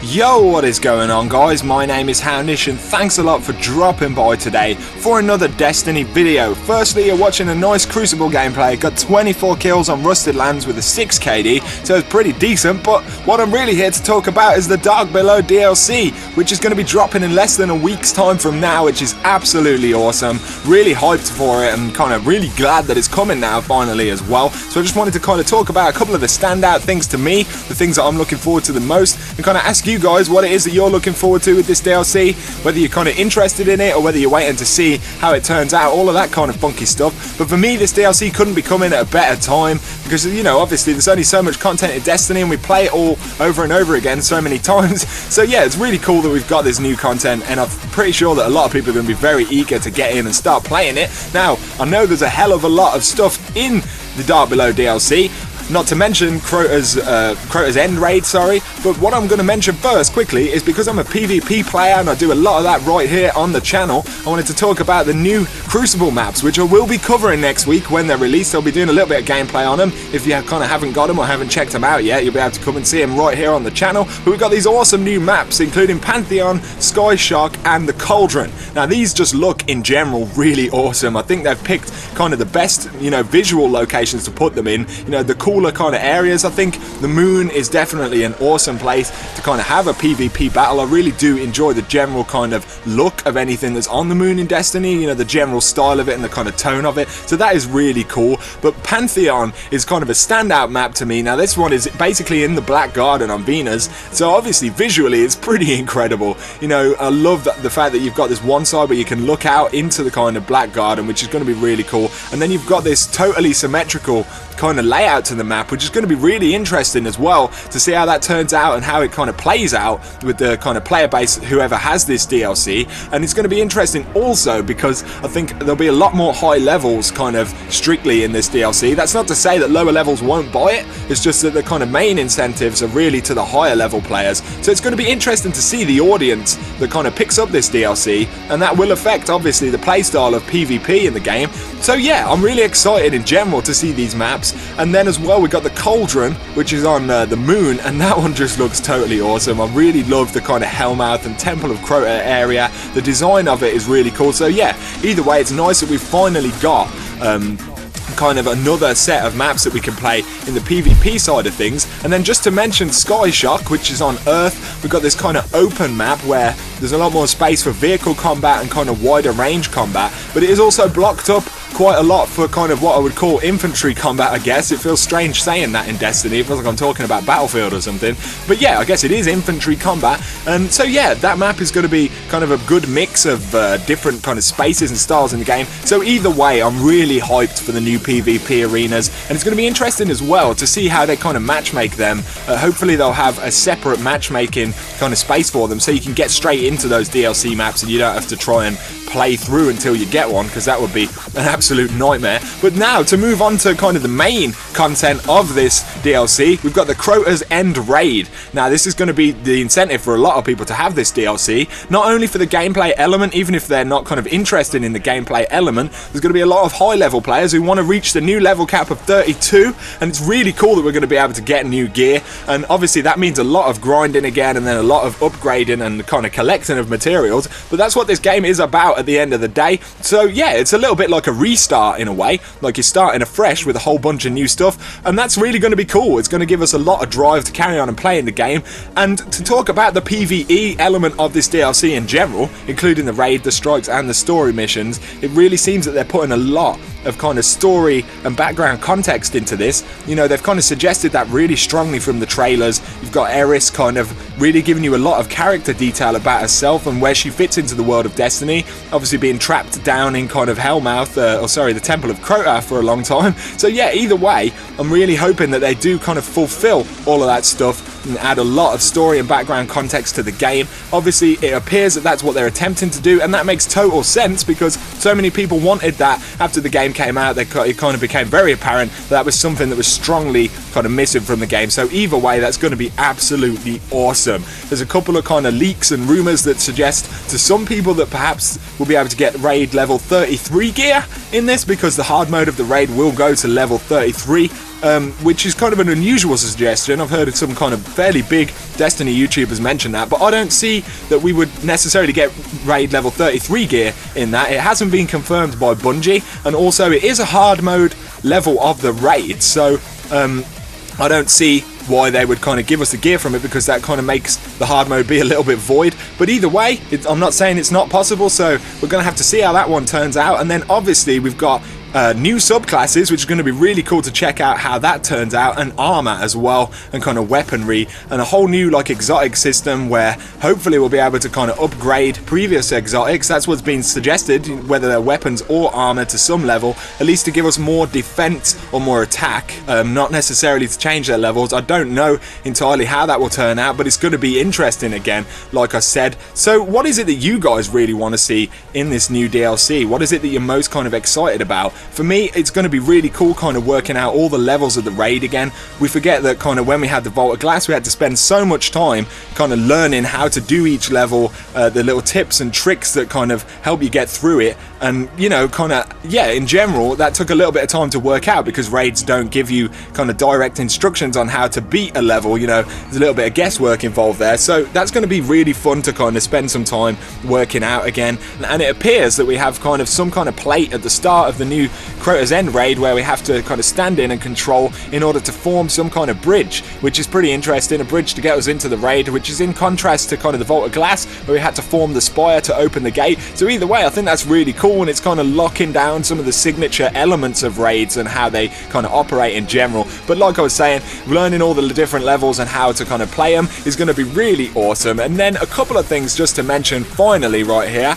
Yo, what is going on, guys? My name is Houndish and thanks a lot for dropping by today for another Destiny video. Firstly, you're watching a nice Crucible gameplay. Got 24 kills on Rusted Lands with a 6 KD, so it's pretty decent, but what I'm really here to talk about is the Dark Below DLC, which is going to be dropping in less than a week's time from now, which is absolutely awesome. Really hyped for it and kind of really glad that it's coming now finally as well. So I just wanted to kind of talk about a couple of the standout things to me, the things that I'm looking forward to the most, and kind of ask you guys what it is that you're looking forward to with this DLC, whether you're kind of interested in it or whether you're waiting to see how it turns out, all of that kind of funky stuff. But for me, this DLC couldn't be coming at a better time because, you know, obviously there's only so much content in Destiny and we play it all over and over again so many times. So yeah, it's really cool that we've got this new content, and I'm pretty sure that a lot of people are going to be very eager to get in and start playing it. Now, I know there's a hell of a lot of stuff in the Dark Below DLC, not to mention Crota's end raid, but what I'm going to mention first quickly is because I'm a PvP player and I do a lot of that right here on the channel, I wanted to talk about the new Crucible maps, which I will be covering next week when they're released. I'll be doing a little bit of gameplay on them. If you kind of haven't got them or haven't checked them out yet, you'll be able to come and see them right here on the channel. But we've got these awesome new maps, including Pantheon, Sky Shock, and the Cauldron. Now these just look in general really awesome. I think they've picked kind of the best, you know, visual locations to put them in. You know, the cooler kind of areas. I think the moon is definitely an awesome place to kind of have a PvP battle. I really do enjoy the general kind of look of anything that's on the moon in Destiny, you know, the general style of it and the kind of tone of it. So that is really cool. But Pantheon is kind of a standout map to me. Now this one is basically in the Black Garden on Venus, so obviously visually it's pretty incredible. You know, I love the fact that you've got this one side where you can look out into the kind of Black Garden, which is going to be really cool, and then you've got this totally symmetrical kind of layout to the map, which is going to be really interesting as well to see how that turns out and how it kind of plays out with the kind of player base whoever has this DLC. And it's going to be interesting also because I think there'll be a lot more high levels kind of strictly in this DLC. That's not to say that lower levels won't buy it, it's just that the kind of main incentives are really to the higher level players. So it's going to be interesting to see the audience that kind of picks up this DLC, and that will affect obviously the playstyle of PvP in the game. So yeah, I'm really excited in general to see these maps. And then as well, we got the Cauldron, which is on the moon, and that one just looks totally awesome. I really love the kind of Hellmouth and Temple of Crota area. The design of it is really cool. So yeah, either way, it's nice that we've finally got kind of another set of maps that we can play in the PvP side of things. And then just to mention Sky Shock, which is on Earth, we've got this kind of open map where there's a lot more space for vehicle combat and kind of wider range combat, but it is also blocked up quite a lot for kind of what I would call infantry combat, I guess. It feels strange saying that in Destiny. It feels like I'm talking about Battlefield or something. But yeah, I guess it is infantry combat. And so yeah, that map is going to be kind of a good mix of different kind of spaces and styles in the game. So either way, I'm really hyped for the new PvP arenas. And it's going to be interesting as well to see how they kind of matchmake them. Hopefully they'll have a separate matchmaking kind of space for them so you can get straight into those DLC maps and you don't have to try and play through until you get one, because that would be an absolute nightmare. But now to move on to kind of the main content of this DLC, we've got the Crota's End Raid. Now this is going to be the incentive for a lot of people to have this DLC, not only for the gameplay element, even if they're not kind of interested in the gameplay element. There's going to be a lot of high level players who want to reach the new level cap of 32, and it's really cool that we're going to be able to get new gear, and obviously that means a lot of grinding again and then a lot of upgrading and kind of collecting of materials, but that's what this game is about at the end of the day. So yeah, it's a little bit like a restart in a way, like you're starting afresh with a whole bunch of new stuff, and that's really going to be cool. It's going to give us a lot of drive to carry on and play in the game. And to talk about the PvE element of this DLC in general, including the raid, the strikes and the story missions, it really seems that they're putting a lot of kind of story and background context into this. You know, they've kind of suggested that really strongly from the trailers. You've got Eris kind of really giving you a lot of character detail about herself and where she fits into the world of Destiny, obviously being trapped down in kind of Hellmouth, the Temple of Crota for a long time. So yeah, either way, I'm really hoping that they do kind of fulfill all of that stuff and add a lot of story and background context to the game. Obviously it appears that that's what they're attempting to do, and that makes total sense because so many people wanted that after the game came out. It kind of became very apparent that was something that was strongly kind of missing from the game. So either way, that's going to be absolutely awesome. There's a couple of kind of leaks and rumors that suggest to some people that perhaps we'll be able to get raid level 33 gear in this, because the hard mode of the raid will go to level 33. which is kind of an unusual suggestion. I've heard of some kind of fairly big Destiny YouTubers mention that, but I don't see that we would necessarily get raid level 33 gear in that. It hasn't been confirmed by Bungie, and also it is a hard mode level of the raid, so I don't see why they would kind of give us the gear from it, because that kind of makes the hard mode be a little bit void. But either way, I'm not saying it's not possible, so we're going to have to see how that one turns out. And then obviously we've got new subclasses, which is going to be really cool to check out how that turns out, and armor as well, and kind of weaponry, and a whole new like exotic system where hopefully we'll be able to kind of upgrade previous exotics. That's what's been suggested, whether they're weapons or armor to some level, at least to give us more defense or more attack, not necessarily to change their levels. I don't know entirely how that will turn out, but it's going to be interesting again, like I said. So what is it that you guys really want to see in this new DLC? What is it that you're most kind of excited about? For me, it's going to be really cool kind of working out all the levels of the raid again. We forget that kind of when we had the Vault of Glass, we had to spend so much time kind of learning how to do each level, the little tips and tricks that kind of help you get through it. And, you know, kind of, yeah, in general, that took a little bit of time to work out, because raids don't give you kind of direct instructions on how to beat a level. You know, there's a little bit of guesswork involved there. So that's going to be really fun to kind of spend some time working out again. And it appears that we have kind of some kind of plate at the start of the new Crota's End raid where we have to kind of stand in and control in order to form some kind of bridge, which is pretty interesting. A bridge to get us into the raid, which is in contrast to kind of the Vault of Glass, where we had to form the spire to open the gate. So either way, I think that's really cool, and it's kind of locking down some of the signature elements of raids and how they kind of operate in general. But like I was saying, learning all the different levels and how to kind of play them is going to be really awesome. And then a couple of things just to mention finally right here.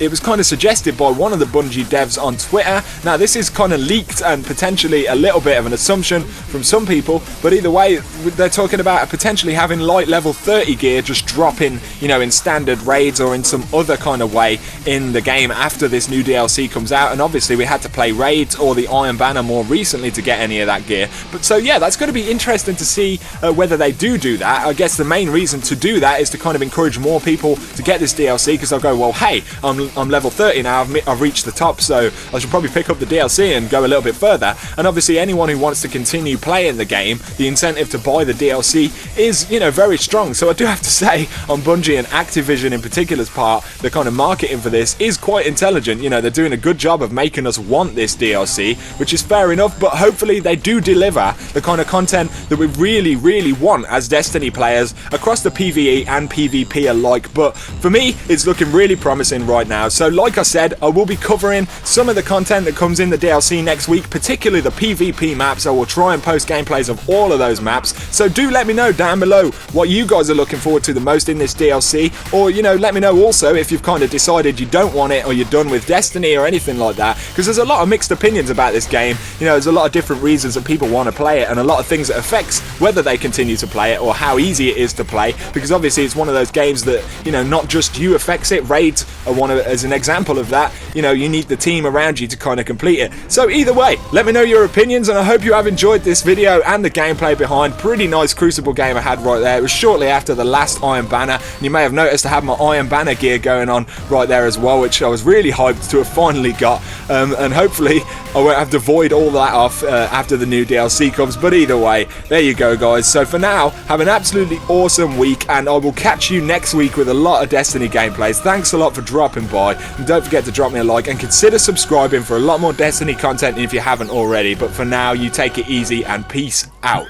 It was kind of suggested by one of the Bungie devs on Twitter. Now this is kind of leaked and potentially a little bit of an assumption from some people, but either way, they're talking about potentially having light level 30 gear just dropping, you know, in standard raids or in some other kind of way in the game after this new DLC comes out. And obviously we had to play raids or the Iron Banner more recently to get any of that gear. But so yeah, that's going to be interesting to see whether they do that. I guess the main reason to do that is to kind of encourage more people to get this DLC, because they'll go, well, hey, I'm level 30 now, I've reached the top, so I should probably pick up the DLC and go a little bit further. And obviously anyone who wants to continue playing the game, the incentive to buy the DLC is, you know, very strong. So I do have to say, on Bungie and Activision in particular's part, the kind of marketing for this is quite intelligent. You know, they're doing a good job of making us want this DLC, which is fair enough, but hopefully they do deliver the kind of content that we really want as Destiny players across the PvE and PvP alike. But for me, it's looking really promising right now. So like I said, I will be covering some of the content that comes in the DLC next week, particularly the PvP maps. I will try and post gameplays of all of those maps, so do let me know down below what you guys are looking forward to the most in this DLC, or, you know, let me know also if you've kind of decided you don't want it or you're done with Destiny or anything like that, because there's a lot of mixed opinions about this game. You know, there's a lot of different reasons that people want to play it, and a lot of things that affects whether they continue to play it or how easy it is to play, because obviously it's one of those games that, you know, not just you affects it. Raids are one of, as an example of that. You know, you need the team around you to kind of complete it. So either way, let me know your opinions, and I hope you have enjoyed this video and the gameplay behind. Pretty nice Crucible game I had right there. It was shortly after the last Iron Banner, and you may have noticed I have my Iron Banner gear going on right there as well, which I was really hyped to have finally got, and hopefully I won't have to void all that off after the new DLC comes. But either way, there you go guys. So for now, have an absolutely awesome week, and I will catch you next week with a lot of Destiny gameplays. Thanks a lot for dropping by, and don't forget to drop me a like and consider subscribing for a lot more Destiny content if you haven't already. But for now, you take it easy and peace out.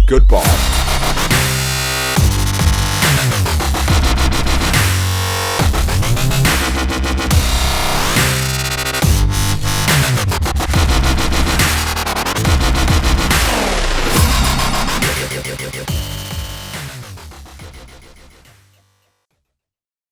Goodbye.